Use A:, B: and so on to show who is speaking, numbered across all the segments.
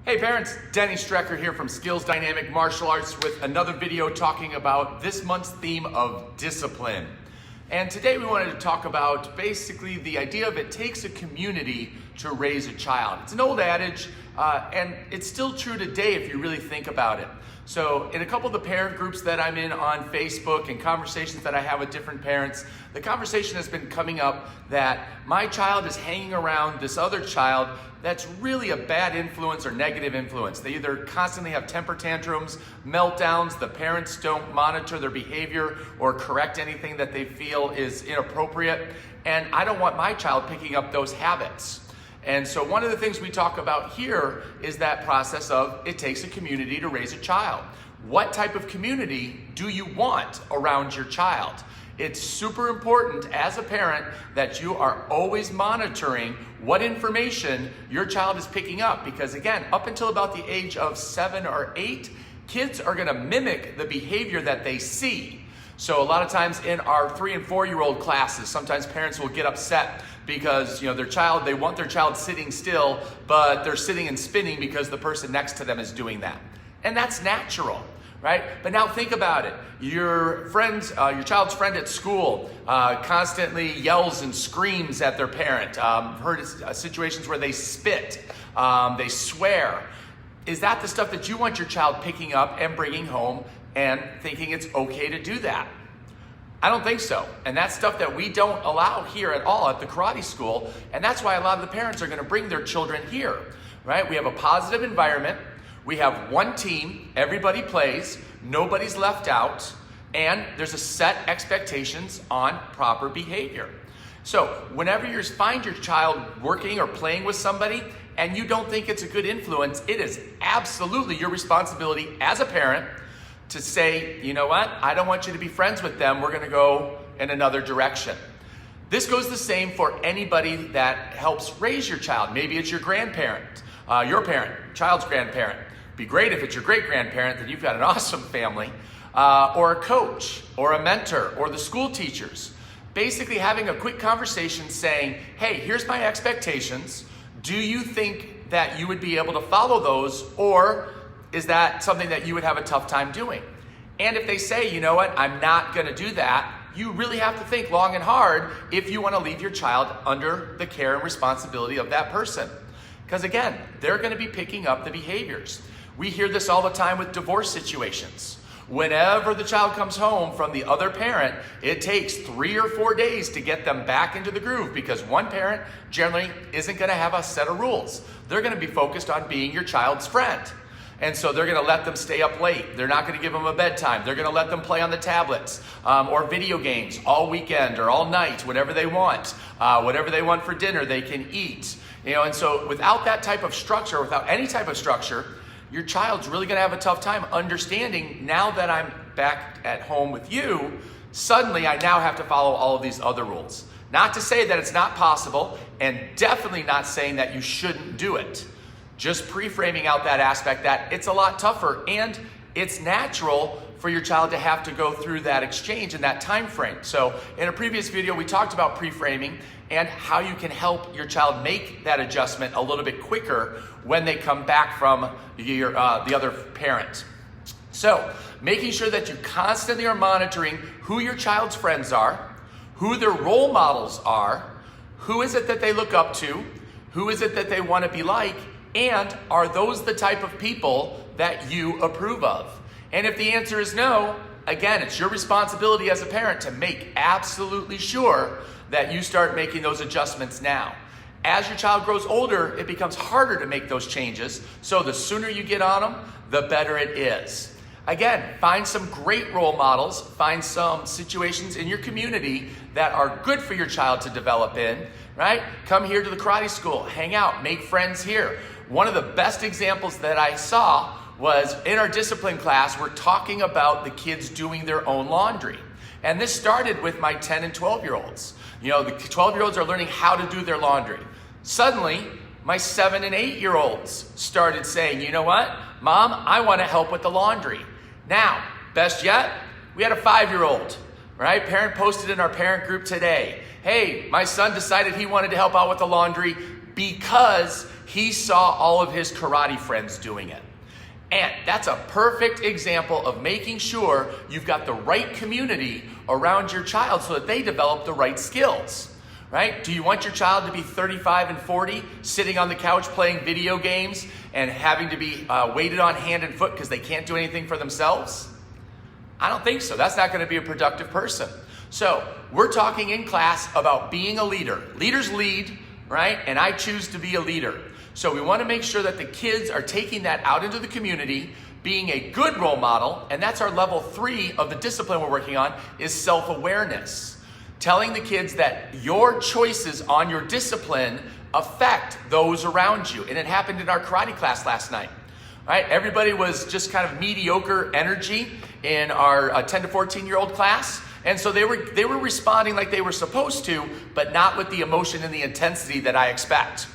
A: Hey parents, Denny Strecker here from Skillz Dynamic Martial Arts with another video talking about this month's theme of discipline. And today we wanted to talk about basically the idea of it takes a community to raise a child. It's an old adage and it's still true today if you really think about it. So in a couple of the parent groups that I'm in on Facebook and conversations that I have with different parents, the conversation has been coming up that my child is hanging around this other child that's really a bad influence or negative influence. They either constantly have temper tantrums, meltdowns, the parents don't monitor their behavior or correct anything that they feel is inappropriate, and I don't want my child picking up those habits. And so one of the things we talk about here is that process of it takes a community to raise a child. What type of community do you want around your child? It's super important as a parent that you are always monitoring what information your child is picking up, because again, up until about the age of 7 or 8, kids are gonna mimic the behavior that they see. So a lot of times in our 3 and 4-year-old classes, sometimes parents will get upset because they want their child sitting still, but they're sitting and spinning because the person next to them is doing that. And that's natural, right? But now think about it. Your child's friend at school constantly yells and screams at their parent. Heard situations where they spit, they swear. Is that the stuff that you want your child picking up and bringing home and thinking it's okay to do that? I don't think so. And that's stuff that we don't allow here at all at the karate school. And that's why a lot of the parents are going to bring their children here, right? We have a positive environment. We have one team. Everybody plays. Nobody's left out. And there's a set expectations on proper behavior. So whenever you find your child working or playing with somebody and you don't think it's a good influence, it is absolutely your responsibility as a parent to say, you know what, I don't want you to be friends with them. We're gonna go in another direction. This goes the same for anybody that helps raise your child. Maybe it's your grandparent, your parent, child's grandparent. Be great if it's your great-grandparent, then you've got an awesome family. Or a coach, or a mentor, or the school teachers. Basically having a quick conversation saying, hey, here's my expectations. Do you think that you would be able to follow those, or is that something that you would have a tough time doing? And if they say, you know what, I'm not gonna do that, you really have to think long and hard if you wanna leave your child under the care and responsibility of that person. Because again, they're gonna be picking up the behaviors. We hear this all the time with divorce situations. Whenever the child comes home from the other parent, it takes 3 or 4 days to get them back into the groove, because one parent generally isn't gonna have a set of rules. They're gonna be focused on being your child's friend. And so they're gonna let them stay up late. They're not gonna give them a bedtime. They're gonna let them play on the tablets or video games all weekend or all night, whatever they want. Whatever they want for dinner, they can eat. And so without that type of structure, without any type of structure, your child's really gonna have a tough time understanding, now that I'm back at home with you, suddenly I now have to follow all of these other rules. Not to say that it's not possible, and definitely not saying that you shouldn't do it. Just pre-framing out that aspect that it's a lot tougher and it's natural for your child to have to go through that exchange in that time frame. So in a previous video, we talked about pre-framing and how you can help your child make that adjustment a little bit quicker when they come back from the other parent. So making sure that you constantly are monitoring who your child's friends are, who their role models are, who is it that they look up to, who is it that they want to be like, and are those the type of people that you approve of? And if the answer is no, again, it's your responsibility as a parent to make absolutely sure that you start making those adjustments now. As your child grows older, it becomes harder to make those changes, so the sooner you get on them, the better it is. Again, find some great role models, find some situations in your community that are good for your child to develop in, right? Come here to the karate school, hang out, make friends here. One of the best examples that I saw was in our discipline class, we're talking about the kids doing their own laundry. And this started with my 10 and 12-year-olds. The 12-year-olds are learning how to do their laundry. Suddenly, my 7 and 8-year-olds started saying, you know what, Mom, I want to help with the laundry. Now, best yet, we had a 5-year-old, right? Parent posted in our parent group today, hey, my son decided he wanted to help out with the laundry. because he saw all of his karate friends doing it. And that's a perfect example of making sure you've got the right community around your child so that they develop the right skills, right? Do you want your child to be 35 and 40, sitting on the couch playing video games and having to be weighted on hand and foot because they can't do anything for themselves? I don't think so. That's not going to be a productive person. So we're talking in class about being a leader. Leaders lead, right? And I choose to be a leader. So we want to make sure that the kids are taking that out into the community, being a good role model, and that's our level 3 of the discipline we're working on, is self-awareness. Telling the kids that your choices on your discipline affect those around you. And it happened in our karate class last night. Right? Everybody was just kind of mediocre energy in our 10 to 14-year-old class. And so they were responding like they were supposed to, but not with the emotion and the intensity that I expect.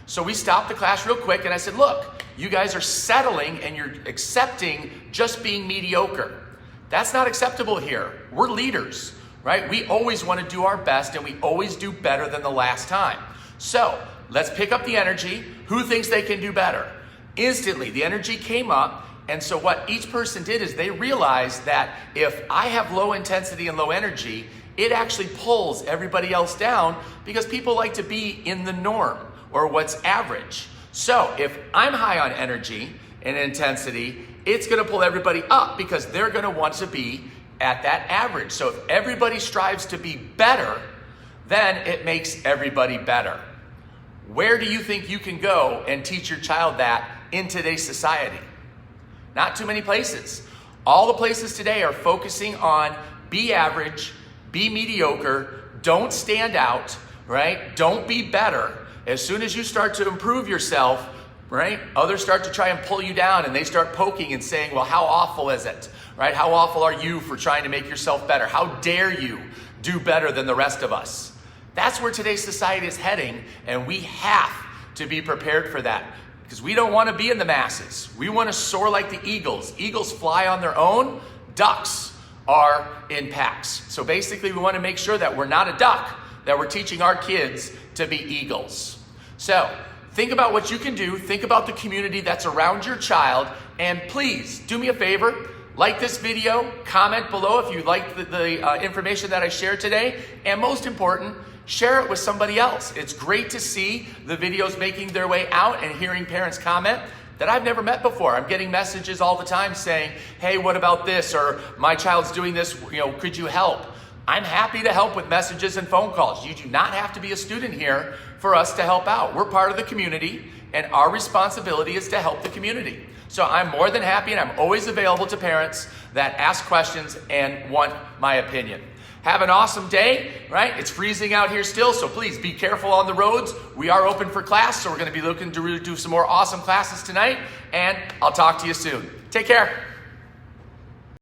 A: So we stopped the class real quick and I said, look, you guys are settling and you're accepting just being mediocre. That's not acceptable here. We're leaders, right? We always want to do our best and we always do better than the last time. So let's pick up the energy. Who thinks they can do better? Instantly, the energy came up. And so what each person did is they realized that if I have low intensity and low energy, it actually pulls everybody else down because people like to be in the norm or what's average. So if I'm high on energy and intensity, it's going to pull everybody up because they're going to want to be at that average. So if everybody strives to be better, then it makes everybody better. Where do you think you can go and teach your child that in today's society? Not too many places. All the places today are focusing on be average, be mediocre, don't stand out, right? Don't be better. As soon as you start to improve yourself, right, others start to try and pull you down and they start poking and saying, well, how awful is it, right? How awful are you for trying to make yourself better? How dare you do better than the rest of us? That's where today's society is heading, and we have to be prepared for that. Because we don't want to be in the masses. We want to soar like the eagles. Eagles fly on their own. Ducks are in packs. So basically we want to make sure that we're not a duck, that we're teaching our kids to be eagles. So think about what you can do. Think about the community that's around your child. And please do me a favor. Like this video. Comment below if you like the information that I shared today. And most important, share it with somebody else. It's great to see the videos making their way out and hearing parents comment that I've never met before. I'm getting messages all the time saying, hey, what about this? Or my child's doing this, could you help? I'm happy to help with messages and phone calls. You do not have to be a student here for us to help out. We're part of the community and our responsibility is to help the community. So I'm more than happy and I'm always available to parents that ask questions and want my opinion. Have an awesome day, right? It's freezing out here still, so please be careful on the roads. We are open for class, so we're going to be looking to do some more awesome classes tonight, and I'll talk to you soon. Take care.